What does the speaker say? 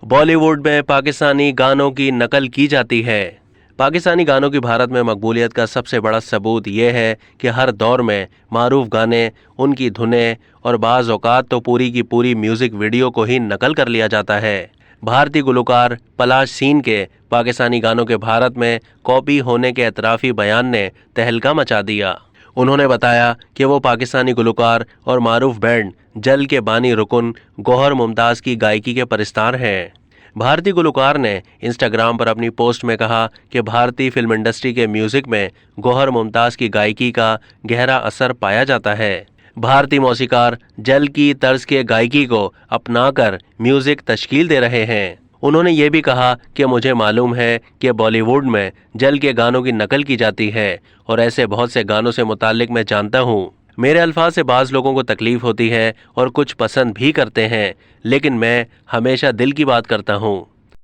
बॉलीवुड में पाकिस्तानी गानों की नकल की जाती है। पाकिस्तानी गानों की भारत में मकबूलियत का सबसे बड़ा सबूत यह है कि हर दौर में मारूफ गाने, उनकी धुनें और बाज़ औक़ात तो पूरी की पूरी म्यूज़िक वीडियो को ही नकल कर लिया जाता है। भारतीय गुलकार पलाश सीन के पाकिस्तानी गानों के भारत में कॉपी होने के एतराफ़ी बयान ने तहलका मचा दिया। उन्होंने बताया कि वो पाकिस्तानी गुलकार और मारूफ बैंड जल के बानी रुकन गौहर मुमताज़ की गायकी के परिस्तार हैं। भारतीय गुलकार ने इंस्टाग्राम पर अपनी पोस्ट में कहा कि भारतीय फिल्म इंडस्ट्री के म्यूज़िक में गौहर मुमताज़ की गायकी का गहरा असर पाया जाता है। भारतीय मौसीकार जल की तर्ज के गायकी को अपनाकर म्यूज़िक तश्कील दे रहे हैं। उन्होंने ये भी कहा कि मुझे मालूम है कि बॉलीवुड में जल के गानों की नकल की जाती है और ऐसे बहुत से गानों से मुताल्लिक मैं जानता हूँ। मेरे अल्फाज से बाज़ लोगों को तकलीफ़ होती है और कुछ पसंद भी करते हैं, लेकिन मैं हमेशा दिल की बात करता हूँ।